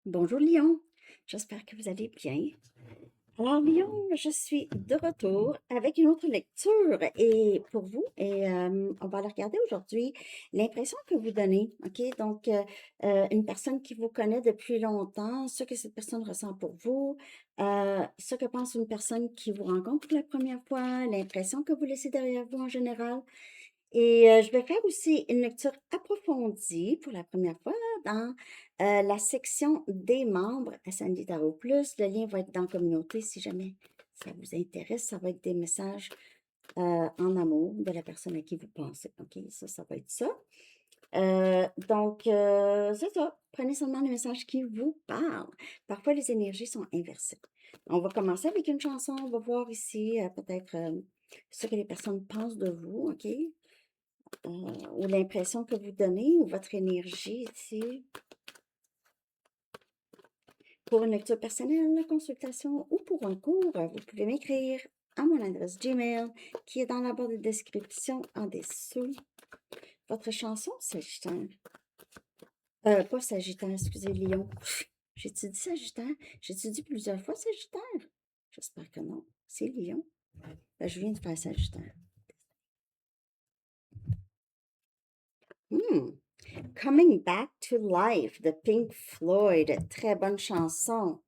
Bonjour Lyon, j'espère que vous allez bien. Alors Lyon, je suis de retour avec une autre lecture et pour vous, on va la regarder aujourd'hui, l'impression que vous donnez, ok? Donc, une personne qui vous connaît depuis longtemps, ce que cette personne ressent pour vous, ce que pense une personne qui vous rencontre pour la première fois, l'impression que vous laissez derrière vous en général. Et je vais faire aussi une lecture approfondie pour la première fois dans la section des membres à Sandy Tarot Plus. Le lien va être dans la communauté si jamais ça vous intéresse. Ça va être des messages en amour de la personne à qui vous pensez. OK, ça va être ça. Donc, c'est ça. Prenez seulement les messages qui vous parlent. Parfois, les énergies sont inversées. On va commencer avec une chanson. On va voir ici peut-être ce que les personnes pensent de vous. OK? Ou l'impression que vous donnez ou votre énergie ici. Pour une lecture personnelle, consultation ou pour un cours, vous pouvez m'écrire à mon adresse Gmail qui est dans la barre de description en dessous. Votre chanson, Sagittaire. Pas Sagittaire, excusez, Lion. J'ai-tu dit Sagittaire? J'ai-tu dit plusieurs fois Sagittaire? J'espère que non. C'est Lion. Je viens de faire Sagittaire. Hmm. Coming Back to Life de Pink Floyd. Très bonne chanson.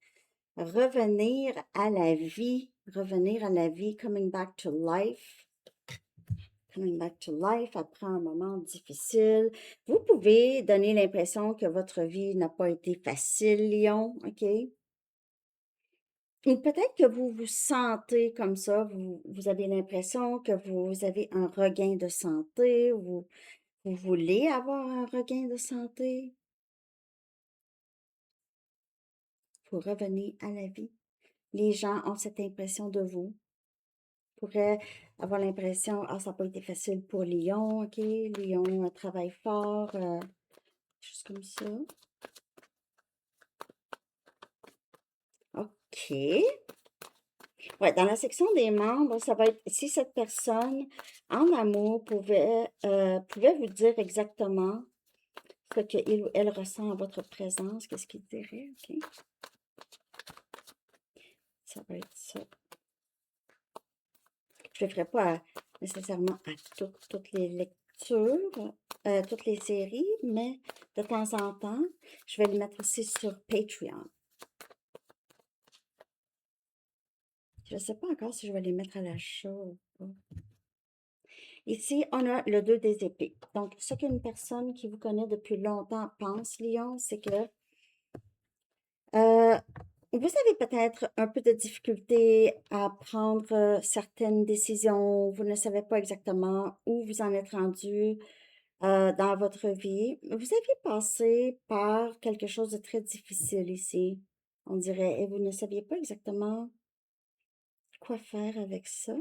Revenir à la vie. Revenir à la vie. Coming back to life. Coming back to life après un moment difficile. Vous pouvez donner l'impression que votre vie n'a pas été facile, Lion, OK? Ou peut-être que vous vous sentez comme ça, vous avez l'impression que vous avez un regain de santé, vous voulez avoir un regain de santé pour revenir à la vie. Les gens ont cette impression de vous. Pourrait avoir l'impression, ah, ça n'a pas été facile pour Lyon, OK? Lyon travaille fort, choses comme ça. OK. Ouais, dans la section des membres, ça va être si cette personne en amour pouvait vous dire exactement ce qu'il ou elle ressent en votre présence, qu'est-ce qu'il dirait, OK? Ça va être ça. Je ne le ferai pas nécessairement à toutes les lectures, toutes les séries, mais de temps en temps, je vais le mettre aussi sur Patreon. Je ne sais pas encore si je vais les mettre à l'achat ou pas. Ici, on a le 2 des épées. Donc, ce qu'une personne qui vous connaît depuis longtemps pense, Lion, c'est que euh, vous avez peut-être un peu de difficulté à prendre certaines décisions. Vous ne savez pas exactement où vous en êtes rendu dans votre vie. Vous avez passé par quelque chose de très difficile ici, on dirait, et vous ne saviez pas exactement quoi faire avec ça.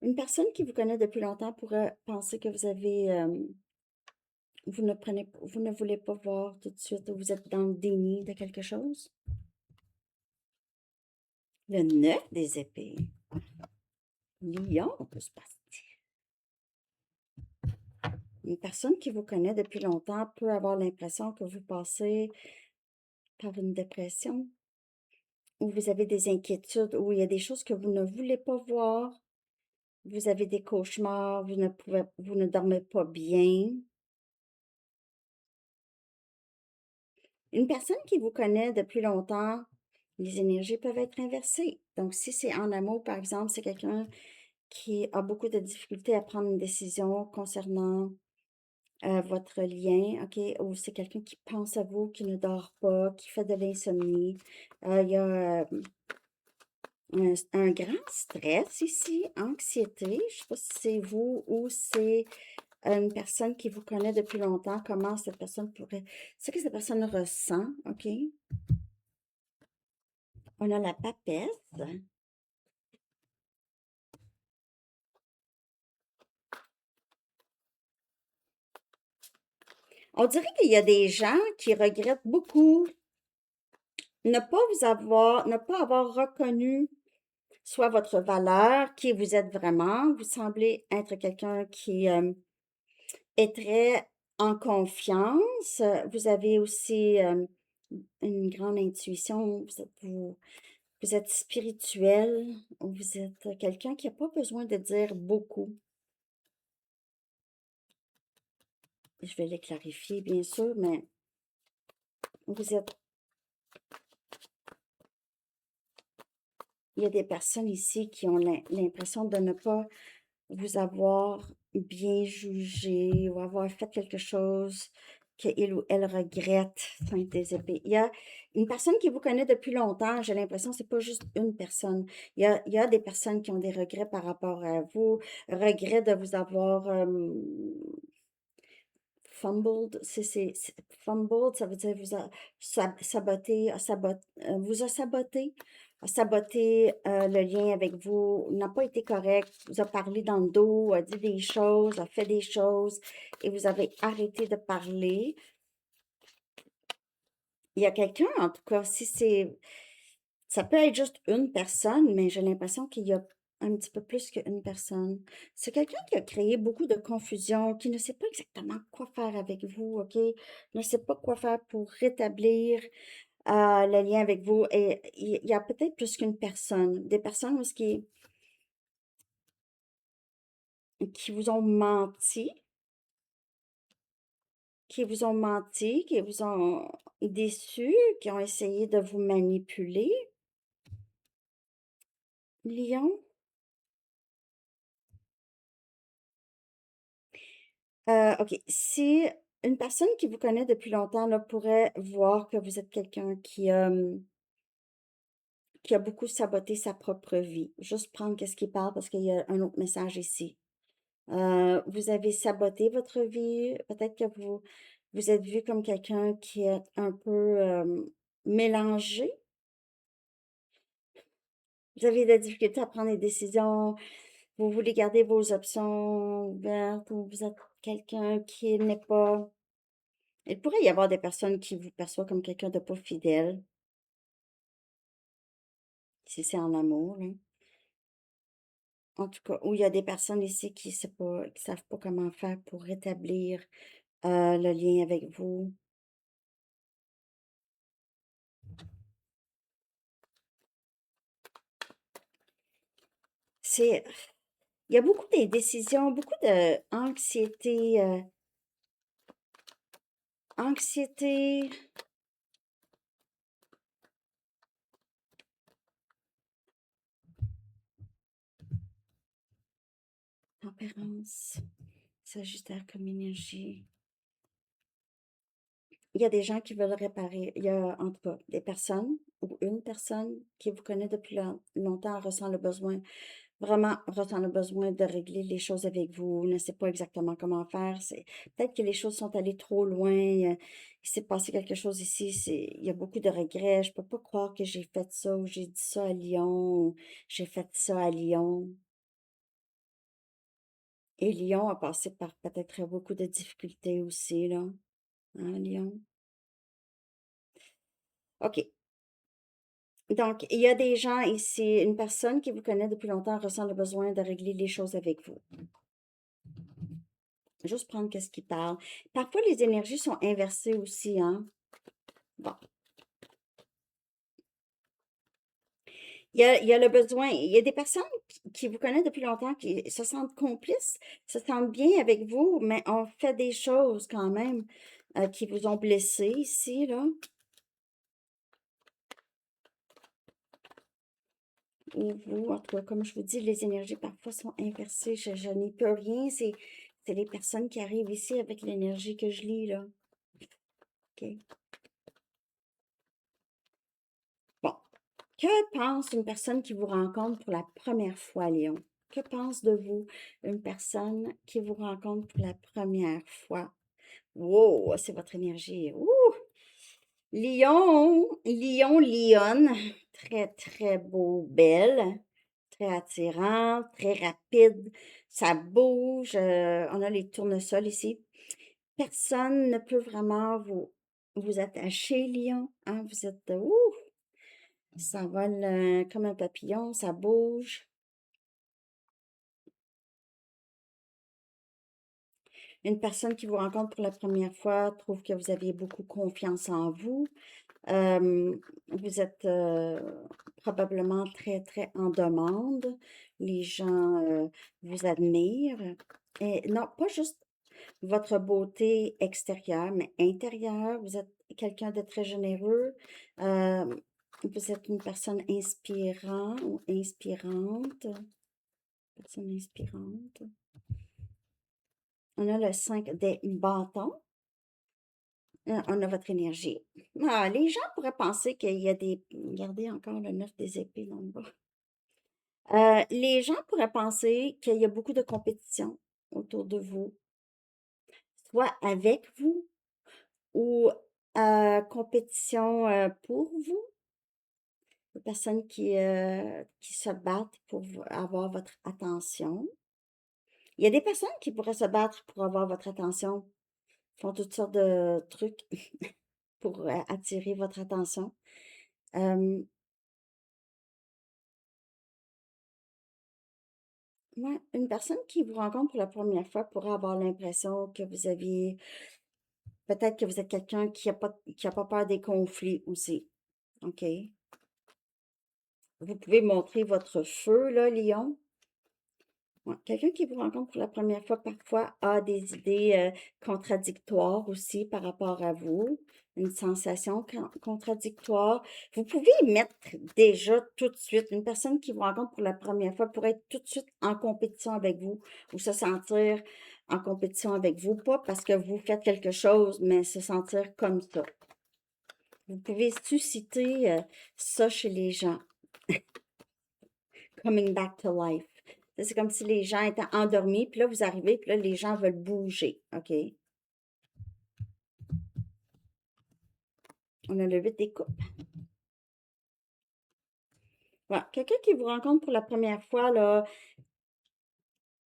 Une personne qui vous connaît depuis longtemps pourrait penser que vous ne voulez pas voir tout de suite, ou vous êtes dans le déni de quelque chose. Le 9 des épées. Lion, on peut se passer. Une personne qui vous connaît depuis longtemps peut avoir l'impression que vous passez par une dépression, ou vous avez des inquiétudes, ou il y a des choses que vous ne voulez pas voir. Vous avez des cauchemars, vous ne dormez pas bien. Une personne qui vous connaît depuis longtemps, les énergies peuvent être inversées. Donc, si c'est en amour, par exemple, c'est quelqu'un qui a beaucoup de difficultés à prendre une décision concernant votre lien, OK? Ou c'est quelqu'un qui pense à vous, qui ne dort pas, qui fait de l'insomnie. Il y a un grand stress ici, anxiété. Je ne sais pas si c'est vous ou c'est une personne qui vous connaît depuis longtemps, comment cette personne pourrait... Ce que cette personne ressent, OK? On a la papesse. On dirait qu'il y a des gens qui regrettent beaucoup ne pas avoir reconnu soit votre valeur, qui vous êtes vraiment. Vous semblez être quelqu'un qui est très en confiance. Vous avez aussi une grande intuition. Vous êtes spirituel. Vous êtes quelqu'un qui n'a pas besoin de dire beaucoup. Je vais les clarifier, bien sûr, mais vous êtes... Il y a des personnes ici qui ont l'impression de ne pas vous avoir bien jugé ou avoir fait quelque chose qu'il ou elle regrette, Sainte des épées. Il y a une personne qui vous connaît depuis longtemps, j'ai l'impression que c'est pas juste une personne. Il y a des personnes qui ont des regrets par rapport à vous, regrets de vous avoir fumbled, fumbled, ça veut dire vous a saboté, vous a saboté, le lien avec vous, n'a pas été correct, vous a parlé dans le dos, a dit des choses, a fait des choses, et vous avez arrêté de parler. Il y a quelqu'un, en tout cas, si c'est, ça peut être juste une personne, mais j'ai l'impression qu'il y a un petit peu plus qu'une personne. C'est quelqu'un qui a créé beaucoup de confusion, qui ne sait pas exactement quoi faire avec vous, OK? Ne sait pas quoi faire pour rétablir le lien avec vous. Et il y a peut-être plus qu'une personne. Des personnes qui vous ont menti, qui vous ont déçu, qui ont essayé de vous manipuler. Lion? OK. Si une personne qui vous connaît depuis longtemps là, pourrait voir que vous êtes quelqu'un qui a beaucoup saboté sa propre vie. Juste prendre qu'est-ce qu'il parle parce qu'il y a un autre message ici. Vous avez saboté votre vie. Peut-être que vous êtes vu comme quelqu'un qui est un peu mélangé. Vous avez de la difficulté à prendre des décisions. Vous voulez garder vos options ouvertes ou vous êtes quelqu'un qui n'est pas... Il pourrait y avoir des personnes qui vous perçoivent comme quelqu'un de pas fidèle, si c'est en amour, là. En tout cas, ou il y a des personnes ici qui savent pas comment faire pour rétablir le lien avec vous. C'est, il y a beaucoup d'indécision, beaucoup de anxiété, tempérance, Sagittaire comme énergie. Il y a des gens qui veulent réparer. Il y a, en tout cas, des personnes ou une personne qui vous connaît depuis longtemps ressent le besoin, vraiment ressent le besoin de régler les choses avec vous, ne sait pas exactement comment faire. Peut-être que les choses sont allées trop loin. Il s'est passé quelque chose ici. Il y a beaucoup de regrets. Je peux pas croire que j'ai fait ça ou j'ai dit ça à Lyon ou j'ai fait ça à Lyon. Et Lyon a passé par peut-être beaucoup de difficultés aussi, là. Hein, Lyon? OK. Donc, il y a des gens ici, une personne qui vous connaît depuis longtemps ressent le besoin de régler les choses avec vous. Juste prendre qu'est-ce qui parle. Parfois, les énergies sont inversées aussi, hein. Bon. Il y a le besoin. Il y a des personnes qui vous connaissent depuis longtemps, qui se sentent complices, se sentent bien avec vous, mais ont fait des choses quand même qui vous ont blessé ici, là. Ou vous, en tout cas, comme je vous dis, les énergies parfois sont inversées. Je n'y peux rien. C'est les personnes qui arrivent ici avec l'énergie que je lis, là. OK. Bon. Que pense une personne qui vous rencontre pour la première fois, Léon? Que pense de vous une personne qui vous rencontre pour la première fois? Wow, c'est votre énergie. Ouh! Lion, lion, lionne. Très, très beau, belle. Très attirant, très rapide. Ça bouge. On a les tournesols ici. Personne ne peut vraiment vous attacher, lion. Hein? Vous êtes... ouh! Ça vole comme un papillon, ça bouge. Une personne qui vous rencontre pour la première fois trouve que vous aviez beaucoup confiance en vous. Euh, Vous êtes probablement très, très en demande. Les gens vous admirent. Et non, pas juste votre beauté extérieure, mais intérieure. Vous êtes quelqu'un de très généreux. Euh, Vous êtes une personne inspirante ou inspirante. Personne inspirante. On a le 5 des bâtons. On a votre énergie. Ah, les gens pourraient penser qu'il y a des... Regardez encore le 9 des épées dans le bas. Les gens pourraient penser qu'il y a beaucoup de compétition autour de vous, soit avec vous ou compétition pour vous. Des personnes qui se battent pour avoir votre attention. Il y a des personnes qui pourraient se battre pour avoir votre attention, font toutes sortes de trucs pour attirer votre attention. Euh, Ouais, une personne qui vous rencontre pour la première fois pourrait avoir l'impression que vous aviez, peut-être que vous êtes quelqu'un qui a pas peur des conflits aussi. OK? Vous pouvez montrer votre feu, là, Lion. Ouais, quelqu'un qui vous rencontre pour la première fois parfois a des idées contradictoires aussi par rapport à vous, une sensation contradictoire. Vous pouvez y mettre déjà tout de suite, une personne qui vous rencontre pour la première fois pourrait être tout de suite en compétition avec vous ou se sentir en compétition avec vous, pas parce que vous faites quelque chose, mais se sentir comme ça. Vous pouvez susciter ça chez les gens, coming back to life. C'est comme si les gens étaient endormis, puis là, vous arrivez, puis là, les gens veulent bouger, OK? On a le 8 des coupes. Voilà. Quelqu'un qui vous rencontre pour la première fois, là,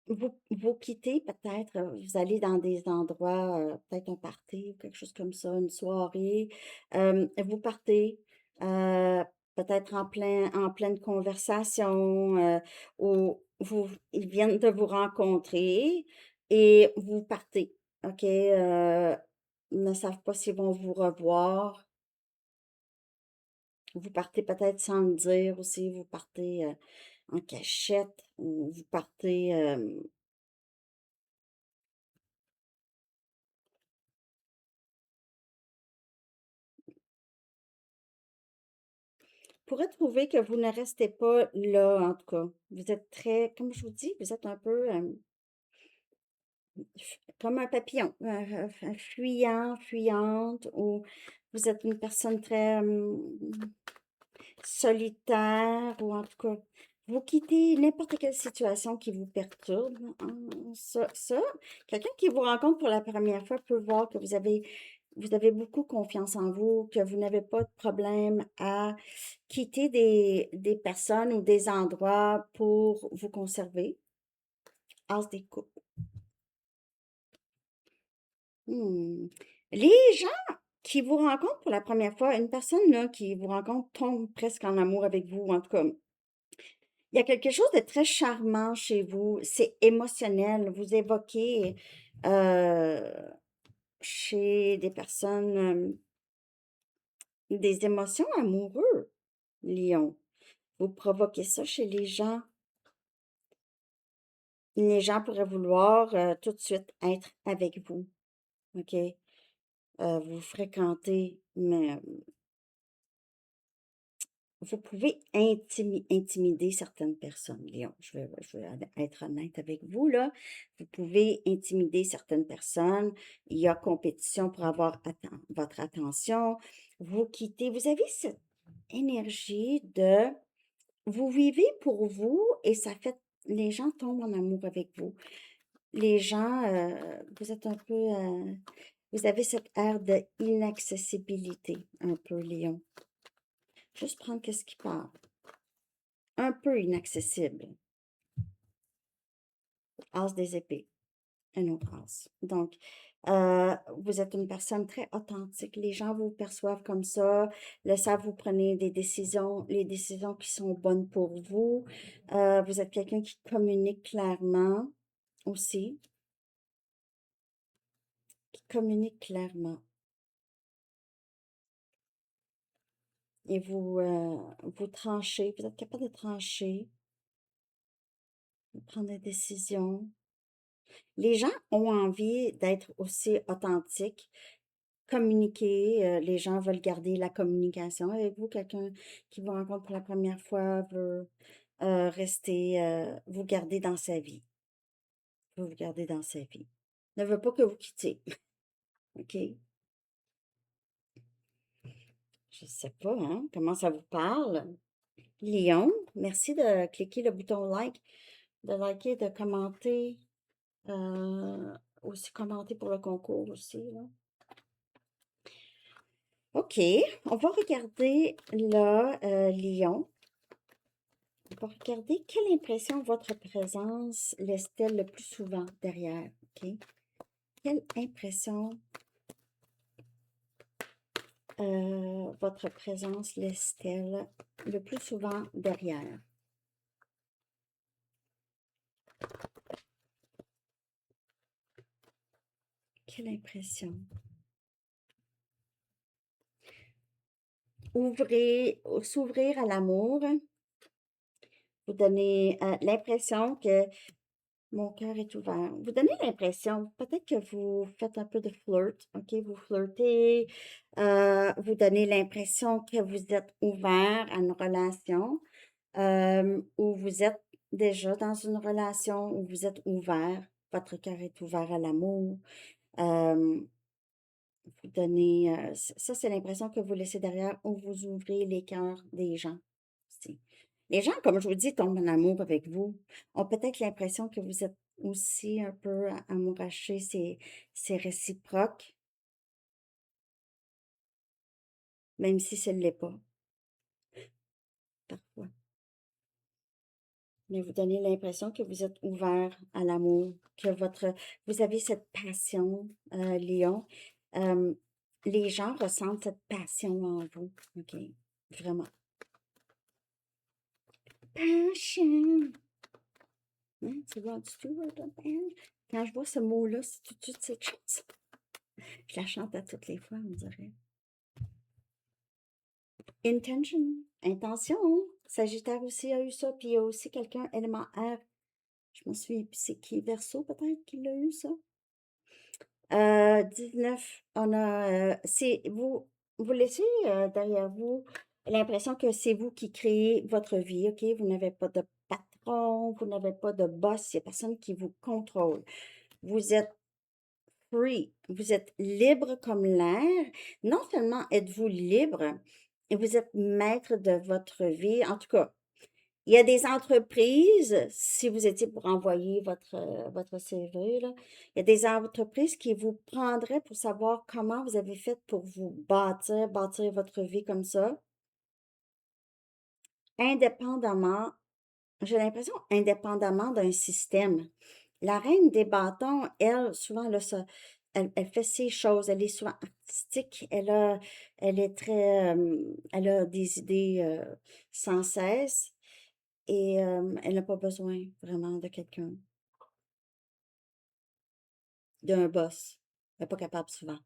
vous quittez peut-être, vous allez dans des endroits, peut-être un party ou quelque chose comme ça, une soirée. Vous partez, euh, peut-être en pleine conversation, ou ils viennent de vous rencontrer et vous partez. OK? Ils ne savent pas s'ils vont vous revoir. Vous partez peut-être sans le dire aussi, vous partez en cachette, ou vous partez. Pourrait trouver que vous ne restez pas là, en tout cas. Vous êtes très, comme je vous dis, vous êtes un peu comme un papillon, fuyant, fuyante, ou vous êtes une personne très solitaire, ou en tout cas, vous quittez n'importe quelle situation qui vous perturbe, hein. Quelqu'un qui vous rencontre pour la première fois peut voir que vous avez beaucoup confiance en vous, que vous n'avez pas de problème à quitter des personnes ou des endroits pour vous conserver. As des coupes. Hmm. Les gens qui vous rencontrent pour la première fois, une personne là, qui vous rencontre tombe presque en amour avec vous. En tout cas, il y a quelque chose de très charmant chez vous. C'est émotionnel. Vous évoquez euh, chez des personnes des émotions amoureuses, Lion. Vous provoquez ça chez les gens. Les gens pourraient vouloir tout de suite être avec vous. OK? Vous fréquentez, mais vous pouvez intimider certaines personnes, Léon. Je vais être honnête avec vous, là. Vous pouvez intimider certaines personnes. Il y a compétition pour avoir votre attention. Vous quittez. Vous avez cette énergie de... Vous vivez pour vous et ça fait... Les gens tombent en amour avec vous. Les gens, vous êtes un peu... vous avez cette air de inaccessibilité, un peu, Léon. Juste prendre qu'est-ce qui part. Un peu inaccessible. As des épées, un autre as. Donc, vous êtes une personne très authentique. Les gens vous perçoivent comme ça. Le savent, vous prenez des décisions, les décisions qui sont bonnes pour vous. Vous êtes quelqu'un qui communique clairement aussi. communique clairement. Et vous tranchez, vous êtes capable de trancher, de prendre des décisions. Les gens ont envie d'être aussi authentiques, communiquer. Les gens veulent garder la communication avec vous. Quelqu'un qui vous rencontre pour la première fois veut rester, vous garder dans sa vie. Veut vous garder dans sa vie. Ne veut pas que vous quittiez. OK? Je sais pas, hein, comment ça vous parle. Lion, merci de cliquer le bouton like, de liker, de commenter. Aussi commenter pour le concours aussi, là. OK, on va regarder là, Lion. On va regarder quelle impression votre présence laisse-t-elle le plus souvent derrière, OK? Quelle impression votre présence laisse-t-elle le plus souvent derrière? Quelle impression? S'ouvrir à l'amour, vous donnez l'impression que mon cœur est ouvert. Vous donnez l'impression, peut-être que vous faites un peu de flirt, OK? Vous flirtez, vous donnez l'impression que vous êtes ouvert à une relation, ou vous êtes déjà dans une relation où vous êtes ouvert, votre cœur est ouvert à l'amour. Euh, Vous donnez, ça c'est l'impression que vous laissez derrière où vous ouvrez les cœurs des gens aussi. Les gens, comme je vous dis, tombent en amour avec vous, ont peut-être l'impression que vous êtes aussi un peu amouraché, c'est réciproque, même si ce ne l'est pas, parfois. Mais vous donnez l'impression que vous êtes ouvert à l'amour, que vous avez cette passion, Lion. Euh, les gens ressentent cette passion en vous, OK? Vraiment. Passion. Hein, c'est Rod Stewart, la band. Quand je vois ce mot-là, c'est tout de suite cette chose. Je la chante à toutes les fois, on dirait. Intention, intention. Sagittaire aussi a eu ça, puis il y a aussi quelqu'un, élément R. Je me souviens plus c'est qui, Verseau peut-être qui l'a eu ça. 19, on a, c'est vous, vous laissez derrière vous l'impression que c'est vous qui créez votre vie, OK? Vous n'avez pas de patron, vous n'avez pas de boss, il n'y a personne qui vous contrôle. Vous êtes free, vous êtes libre comme l'air. Non seulement êtes-vous libre, et vous êtes maître de votre vie. En tout cas, il y a des entreprises, si vous étiez pour envoyer votre CV, là, il y a des entreprises qui vous prendraient pour savoir comment vous avez fait pour vous bâtir votre vie comme ça, indépendamment, j'ai l'impression, indépendamment d'un système. La reine des bâtons, elle, souvent, elle fait ses choses, elle est souvent artistique, elle est très, elle a des idées sans cesse. Et elle n'a pas besoin vraiment de quelqu'un, d'un boss. Elle n'est pas capable souvent.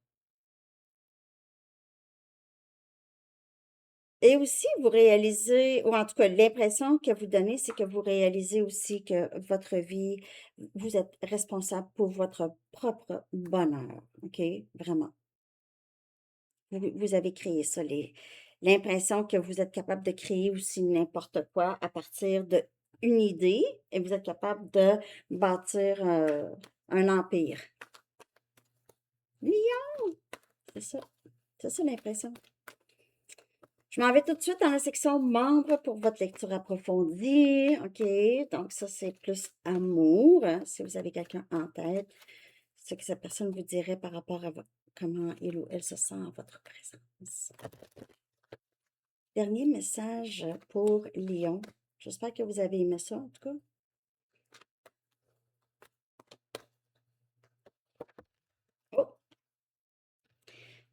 Et aussi, vous réalisez, ou en tout cas, l'impression que vous donnez, c'est que vous réalisez aussi que votre vie, vous êtes responsable pour votre propre bonheur. OK? Vraiment. Vous avez créé ça, l'impression que vous êtes capable de créer aussi n'importe quoi à partir d'une idée et vous êtes capable de bâtir un empire. Lion! C'est ça. C'est ça l'impression. Je m'en vais tout de suite dans la section membres pour votre lecture approfondie. OK, donc ça, c'est plus amour. Hein, si vous avez quelqu'un en tête, ce que cette personne vous dirait par rapport à comment il ou elle se sent en votre présence. Dernier message pour Lion. J'espère que vous avez aimé ça, en tout cas. Oh,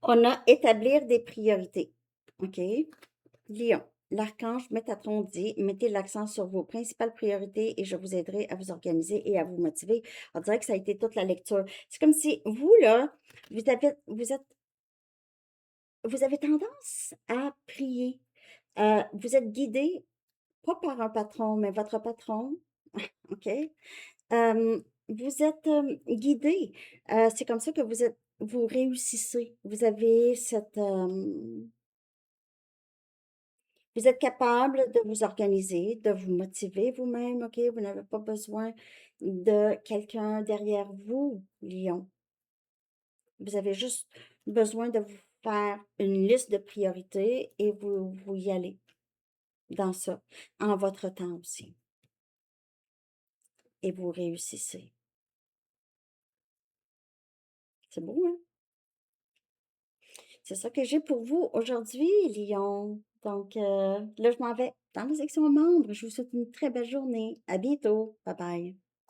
on a établir des priorités. OK? Lion. l'archange Métatron dit, mettez l'accent sur vos principales priorités et je vous aiderai à vous organiser et à vous motiver. On dirait que ça a été toute la lecture. C'est comme si vous, là, vous avez tendance à prier. Vous êtes guidé, pas par un patron, mais votre patron, OK? Vous êtes guidé. C'est comme ça que vous réussissez. Vous avez vous êtes capable de vous organiser, de vous motiver vous-même, OK? Vous n'avez pas besoin de quelqu'un derrière vous, Lion. Vous avez juste besoin de vous faire une liste de priorités et vous y allez dans ça, en votre temps aussi. Et vous réussissez. C'est beau, hein? C'est ça que j'ai pour vous aujourd'hui, Lion. Donc, là, je m'en vais dans la section membres. Je vous souhaite une très belle journée. À bientôt. Bye bye.